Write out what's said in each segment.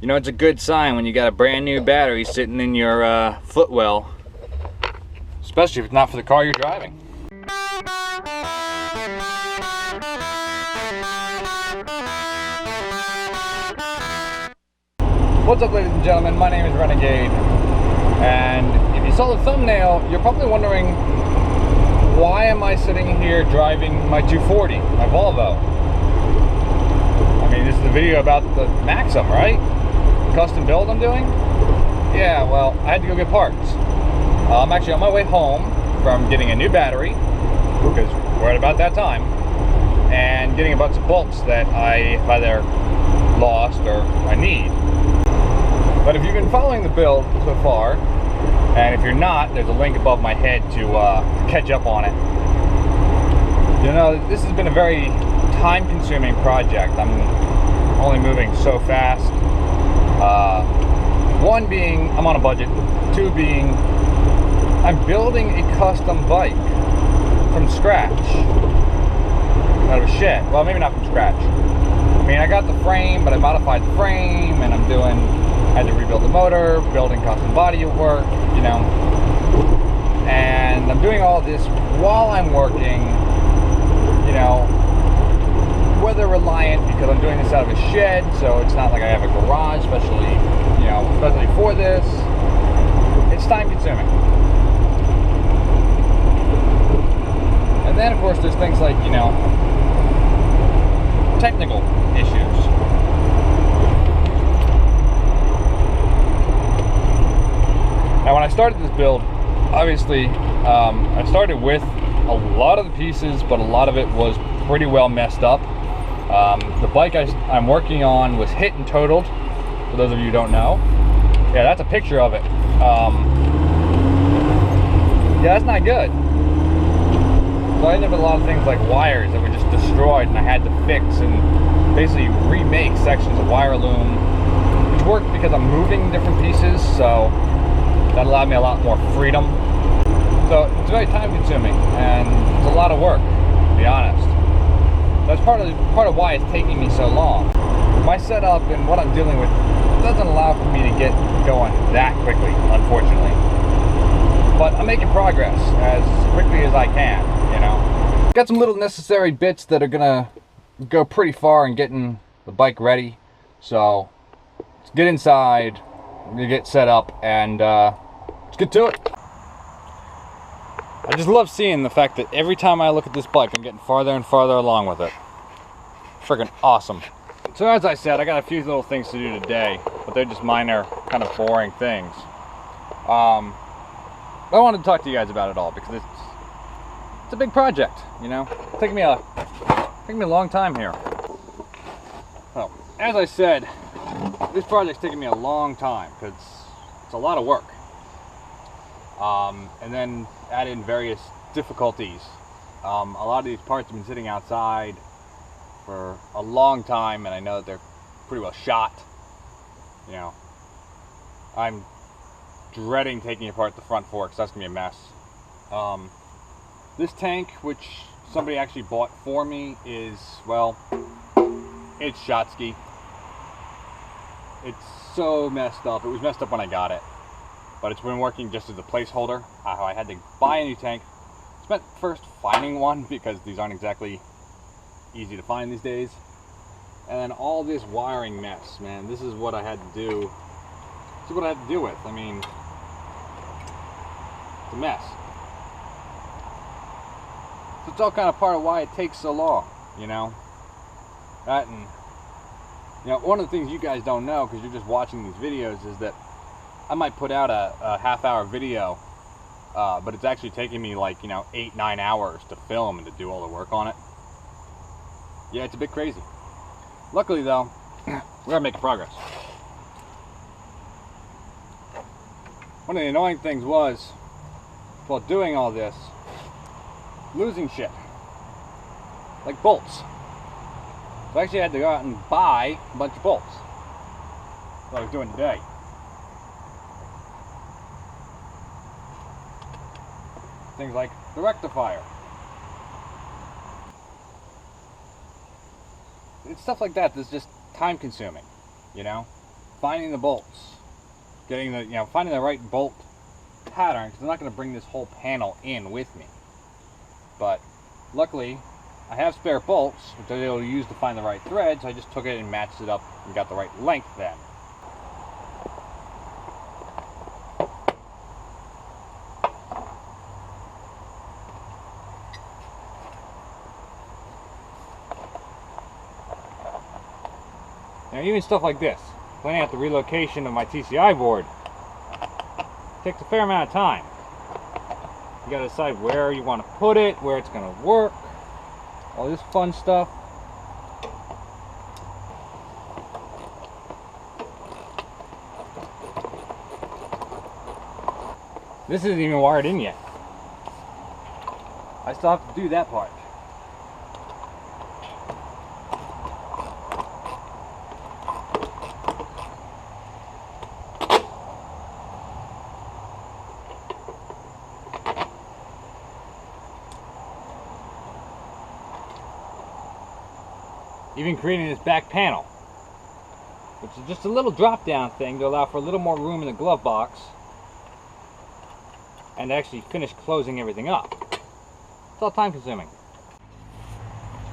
You know, it's a good sign when you got a brand new battery sitting in your footwell, especially if it's not for the car you're driving. What's up, ladies and gentlemen? My name is Renegade, and if you saw the thumbnail, you're probably wondering, why am I sitting here driving my 240, my Volvo? I mean, this is a video about the Maxim, right? Custom build I'm doing? Yeah, well, I had to go get parts. I'm actually on my way home from getting a new battery, because we're at about that time, and getting a bunch of bolts that I either lost or I need. But if you've been following the build so far, and if you're not, there's a link above my head to catch up on it. You know, this has been a very time-consuming project. I'm only moving so fast. One being, I'm on a budget. Two being, I'm building a custom bike from scratch out of a shed. Well, maybe not from scratch. I mean, I got the frame, but I modified the frame, and I had to rebuild the motor, building custom body work, you know. And I'm doing all this while I'm working, you know, weather reliant, because I'm doing this out of a shed, so it's not like I have a garage, especially for this. It's time consuming. And then of course there's things like, you know, technical issues. Now when I started this build, obviously I started with a lot of the pieces, but a lot of it was pretty well messed up. The bike I'm working on was hit and totaled, for those of you who don't know. Yeah, that's a picture of it. Yeah, that's not good. So I ended up with a lot of things like wires that were just destroyed, and I had to fix and basically remake sections of wire loom, which worked because I'm moving different pieces, so that allowed me a lot more freedom. So it's very time consuming, and it's a lot of work, to be honest. That's part of why it's taking me so long. My setup and what I'm dealing with doesn't allow for me to get going that quickly, unfortunately. But I'm making progress as quickly as I can, you know. Got some little necessary bits that are gonna go pretty far in getting the bike ready. So let's get inside, we're gonna get set up, and let's get to it. I just love seeing the fact that every time I look at this bike, I'm getting farther and farther along with it. Freaking awesome. So as I said, I got a few little things to do today, but they're just minor, kind of boring things. I wanted to talk to you guys about it all because it's a big project, you know. It's taking me a long time here. So, as I said, this project's taking me a long time because it's a lot of work. And then add in various difficulties. A lot of these parts have been sitting outside for a long time, and I know that they're pretty well shot. You know, I'm dreading taking apart the front forks. That's gonna be a mess. This tank, which somebody actually bought for me, is, well, it's shot ski. It's so messed up. It was messed up when I got it, but it's been working just as a placeholder. I had to buy a new tank. Spent first finding one because these aren't exactly easy to find these days. And then all this wiring mess, man, this is what I had to do. This is what I had to deal with. I mean, it's a mess. So it's all kind of part of why it takes so long, you know? That, and, you know, one of the things you guys don't know, because you're just watching these videos, is that I might put out a half-hour video, but it's actually taking me like, you know, 8-9 hours to film and to do all the work on it. Yeah, it's a bit crazy. Luckily though, we are making progress. One of the annoying things was, while doing all this, losing shit. Like bolts. So I actually had to go out and buy a bunch of bolts. That's what I was doing today. Things like the rectifier. It's stuff like that that's just time consuming, you know? finding the bolts, getting the, finding the right bolt pattern, because I'm not going to bring this whole panel in with me. But luckily, I have spare bolts, which I was able to use to find the right thread, so I just took it and matched it up and got the right length then. Now even stuff like this, planning out the relocation of my TCI board, takes a fair amount of time. You gotta decide where you want to put it, where it's gonna work, all this fun stuff. This isn't even wired in yet. I still have to do that part. Even creating this back panel, which is just a little drop down thing to allow for a little more room in the glove box and to actually finish closing everything up. It's all time consuming.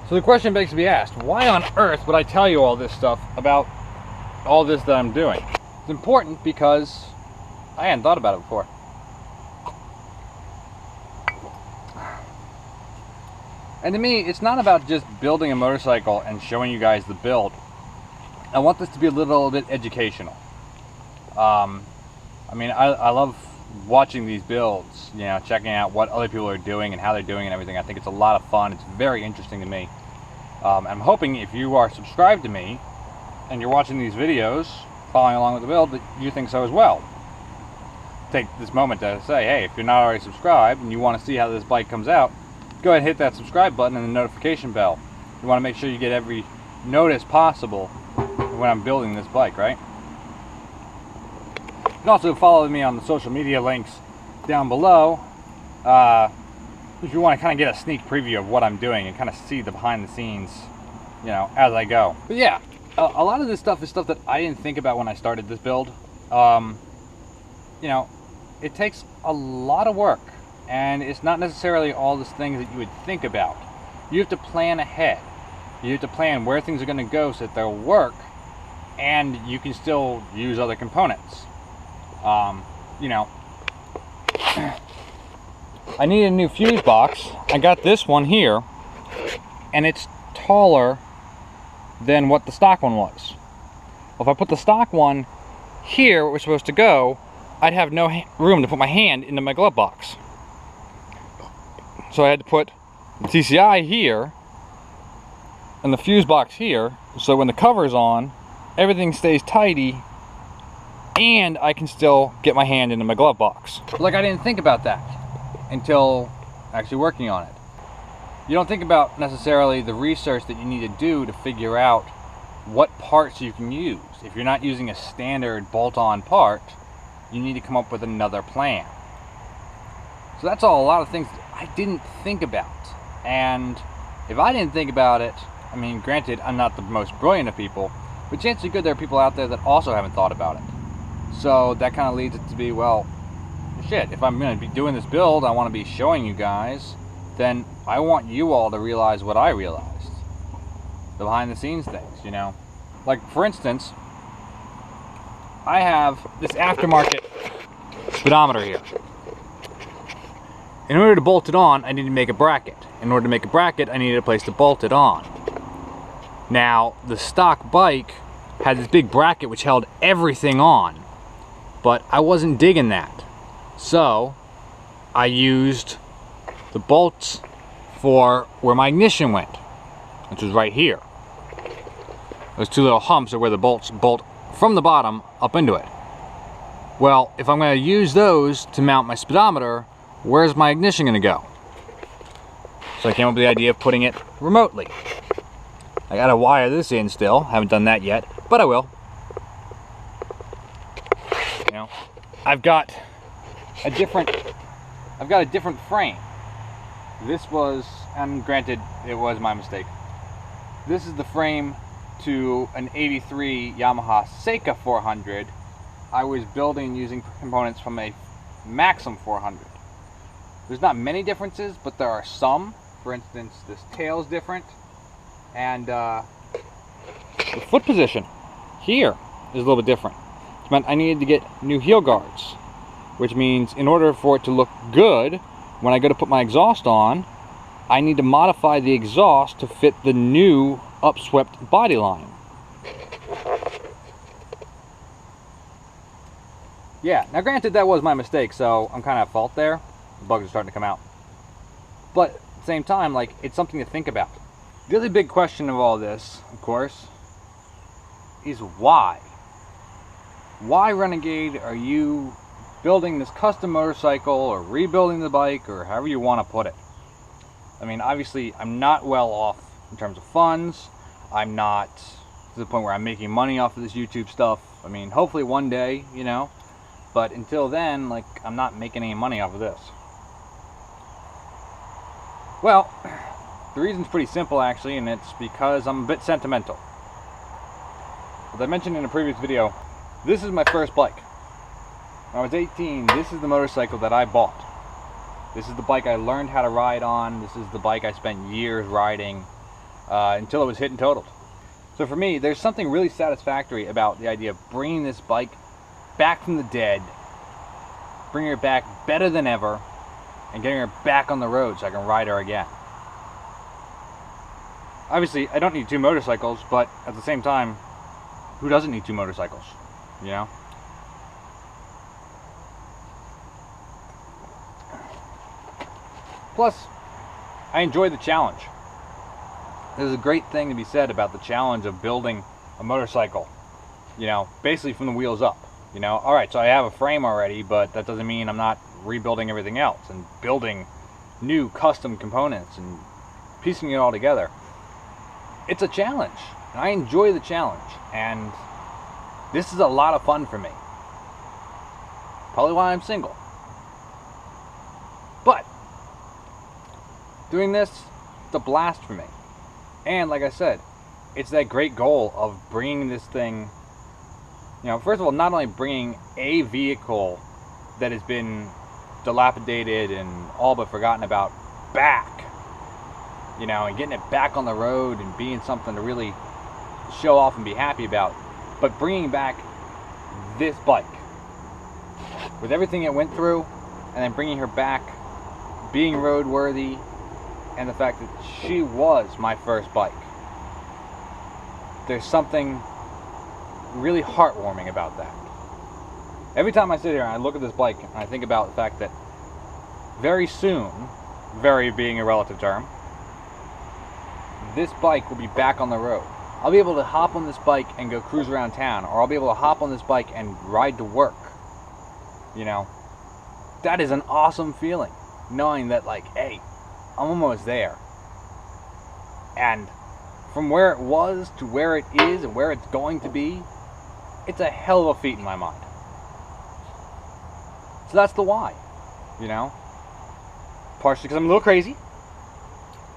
So the question begs to be asked, why on earth would I tell you all this stuff about all this that I'm doing? It's important because I hadn't thought about it before. And to me, it's not about just building a motorcycle and showing you guys the build. I want this to be a little bit educational. I mean, I love watching these builds, checking out what other people are doing and how they're doing and everything. I think it's a lot of fun. It's very interesting to me. I'm hoping if you are subscribed to me and you're watching these videos, following along with the build, that you think so as well. Take this moment to say, hey, if you're not already subscribed and you want to see how this bike comes out, go ahead and hit that subscribe button and the notification bell. You want to make sure you get every notice possible when I'm building this bike, right? You can also follow me on the social media links down below if you want to kind of get a sneak preview of what I'm doing and kind of see the behind the scenes, as I go. But yeah, a lot of this stuff is stuff that I didn't think about when I started this build. It takes a lot of work. And it's not necessarily all these things that you would think about. You have to plan ahead. You have to plan where things are going to go so that they'll work and you can still use other components. I need a new fuse box. I got this one here and it's taller than what the stock one was. Well, if I put the stock one here where it was supposed to go, I'd have no room to put my hand into my glove box. So I had to put the TCI here and the fuse box here, so when the cover's on, everything stays tidy and I can still get my hand into my glove box. Like, I didn't think about that until actually working on it. You don't think about necessarily the research that you need to do to figure out what parts you can use. If you're not using a standard bolt-on part, you need to come up with another plan. So that's all a lot of things I didn't think about. And if I didn't think about it, I mean, granted, I'm not the most brilliant of people, but chances are good there are people out there that also haven't thought about it. So that kind of leads it to be, well, shit, if I'm going to be doing this build, I want to be showing you guys, then I want you all to realize what I realized. The behind the scenes things, Like, for instance, I have this aftermarket speedometer here. In order to bolt it on, I need to make a bracket. In order to make a bracket, I needed a place to bolt it on. Now, the stock bike had this big bracket which held everything on, but I wasn't digging that. So, I used the bolts for where my ignition went, which was right here. Those two little humps are where the bolts bolt from the bottom up into it. Well, if I'm going to use those to mount my speedometer, where's my ignition going to go? So I came up with the idea of putting it remotely. I got to wire this in still. Haven't done that yet, but I will. I've got a different frame. This was, and granted, it was my mistake. This is the frame to an 83 Yamaha Seika 400, I was building using components from a Maxim 400. There's not many differences, but there are some. For instance, this tail is different, and the foot position here is a little bit different. It meant I needed to get new heel guards, which means in order for it to look good, when I go to put my exhaust on, I need to modify the exhaust to fit the new upswept body line. Yeah, now granted that was my mistake, so I'm kind of at fault there. The bugs are starting to come out. But at the same time, like, it's something to think about. The other big question of all this, of course, is why? Why, Renegade, are you building this custom motorcycle or rebuilding the bike or however you want to put it? I mean, obviously, I'm not well off in terms of funds. I'm not to the point where I'm making money off of this YouTube stuff. I mean, hopefully one day, you know. But until then, like, I'm not making any money off of this. Well, the reason's pretty simple, actually, and it's because I'm a bit sentimental. As I mentioned in a previous video, this is my first bike. When I was 18, this is the motorcycle that I bought. This is the bike I learned how to ride on. This is the bike I spent years riding until it was hit and totaled. So for me, there's something really satisfactory about the idea of bringing this bike back from the dead, bringing her back better than ever, and getting her back on the road so I can ride her again. Obviously, I don't need two motorcycles, but at the same time, who doesn't need two motorcycles, you know? Plus, I enjoy the challenge. There's a great thing to be said about the challenge of building a motorcycle, you know, basically from the wheels up. You know, alright, so I have a frame already, but that doesn't mean I'm not rebuilding everything else and building new custom components and piecing it all together. It's a challenge, and I enjoy the challenge, and this is a lot of fun for me. Probably why I'm single. But doing this, it's a blast for me. And like I said, it's that great goal of bringing this thing, you know, first of all, not only bringing a vehicle that has been dilapidated and all but forgotten about back, you know, and getting it back on the road and being something to really show off and be happy about, but bringing back this bike with everything it went through, and then bringing her back, being roadworthy, and the fact that she was my first bike. There's something really heartwarming about that. Every time I sit here and I look at this bike and I think about the fact that very soon, very being a relative term, this bike will be back on the road. I'll be able to hop on this bike and go cruise around town, or I'll be able to hop on this bike and ride to work. You know, that is an awesome feeling, knowing that, like, hey, I'm almost there. And from where it was to where it is and where it's going to be, it's a hell of a feat in my mind. So that's the why, you know. Partially because I'm a little crazy.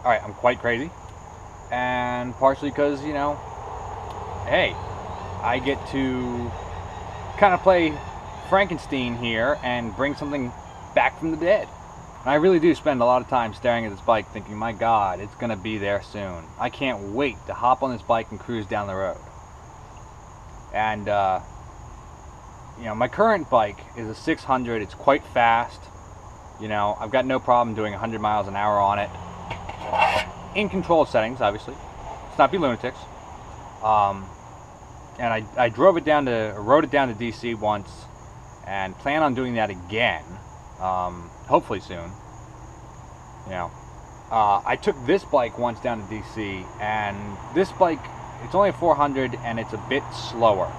Alright, I'm quite crazy. And partially because, you know, hey, I get to kind of play Frankenstein here and bring something back from the dead. And I really do spend a lot of time staring at this bike thinking, my God, it's going to be there soon. I can't wait to hop on this bike and cruise down the road. And, you know, my current bike is a 600. It's quite fast. You know, I've got no problem doing 100 miles an hour on it. In controlled settings, obviously. Let's not be lunatics. And I rode it down to DC once, and plan on doing that again. Hopefully soon. You know, I took this bike once down to DC, and this bike, it's only a 400 and it's a bit slower.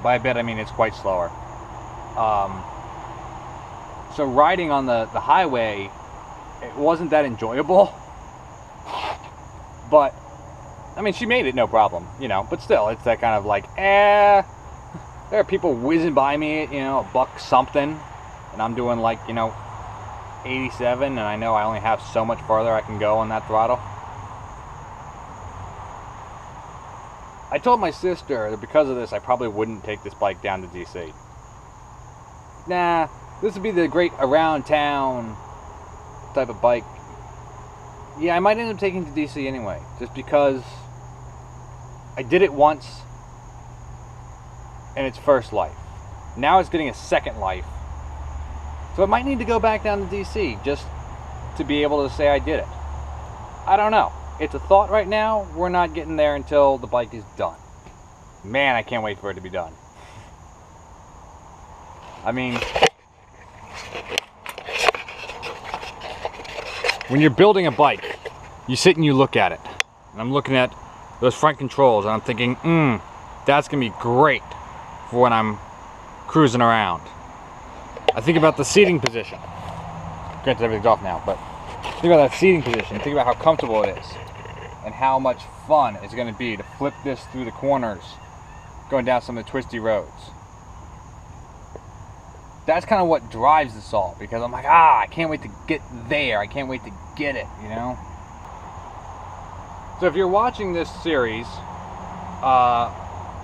By a bit, I mean it's quite slower. So riding on the highway, it wasn't that enjoyable. But, I mean, she made it no problem, you know, but still, it's that kind of like, there are people whizzing by me, you know, a buck something, and I'm doing like, you know, 87, and I know I only have so much farther I can go on that throttle. I told my sister that because of this, I probably wouldn't take this bike down to DC. Nah, this would be the great around town type of bike. Yeah, I might end up taking it to DC anyway, just because I did it once in its first life. Now it's getting a second life. So I might need to go back down to DC just to be able to say I did it. I don't know. It's a thought right now. We're not getting there until the bike is done. Man, I can't wait for it to be done. I mean, when you're building a bike, you sit and you look at it. And I'm looking at those front controls and I'm thinking, that's going to be great for when I'm cruising around. I think about the seating position. Granted, everything's off now, but think about that seating position. Think about how comfortable it is and how much fun it's going to be to flip this through the corners going down some of the twisty roads. That's kind of what drives this all, because I'm like, I can't wait to get there. I can't wait to get it, you know? So if you're watching this series,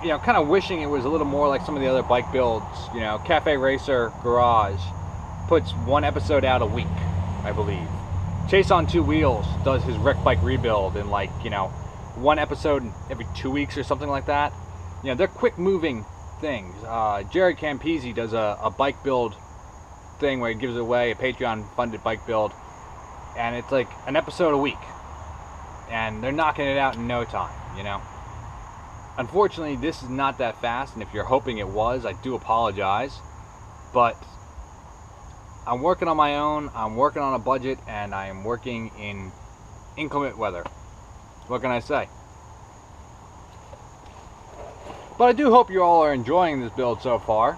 you know, kind of wishing it was a little more like some of the other bike builds, you know, Cafe Racer Garage puts one episode out a week, I believe. Chase on Two Wheels does his wreck bike rebuild in like, you know, one episode every 2 weeks or something like that. You know, they're quick moving things. Jared Campese does a bike build thing where he gives away a Patreon funded bike build, and it's like an episode a week, and they're knocking it out in no time, you know. Unfortunately, this is not that fast, and if you're hoping it was, I do apologize, but I'm working on my own, I'm working on a budget, and I am working in inclement weather. What can I say? But I do hope you all are enjoying this build so far.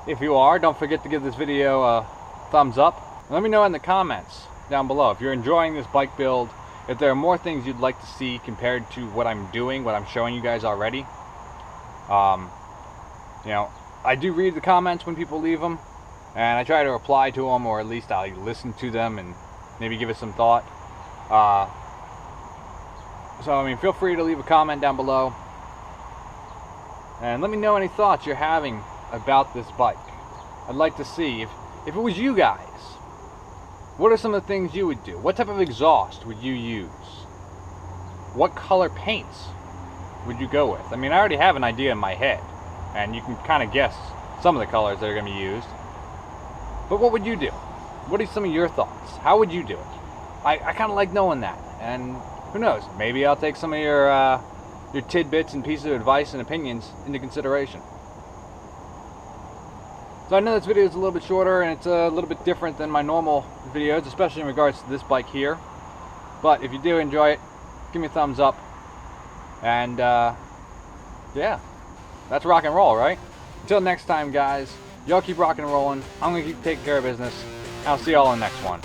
If you are, don't forget to give this video a thumbs up. Let me know in the comments down below if you're enjoying this bike build, if there are more things you'd like to see compared to what I'm doing, what I'm showing you guys already. You know, I do read the comments when people leave them, and I try to reply to them, or at least I listen to them and maybe give it some thought. So, I mean, feel free to leave a comment down below. And let me know any thoughts you're having about this bike. I'd like to see, if it was you guys, what are some of the things you would do? What type of exhaust would you use? What color paints would you go with? I mean, I already have an idea in my head, and you can kind of guess some of the colors that are going to be used. But what would you do? What are some of your thoughts? How would you do it? I kind of like knowing that, and who knows, maybe I'll take some of your tidbits and pieces of advice and opinions into consideration. So I know this video is a little bit shorter and it's a little bit different than my normal videos, especially in regards to this bike here. But if you do enjoy it, give me a thumbs up. And yeah, that's rock and roll, right? Until next time, guys, y'all keep rocking and rolling. I'm going to keep taking care of business. I'll see y'all in the next one.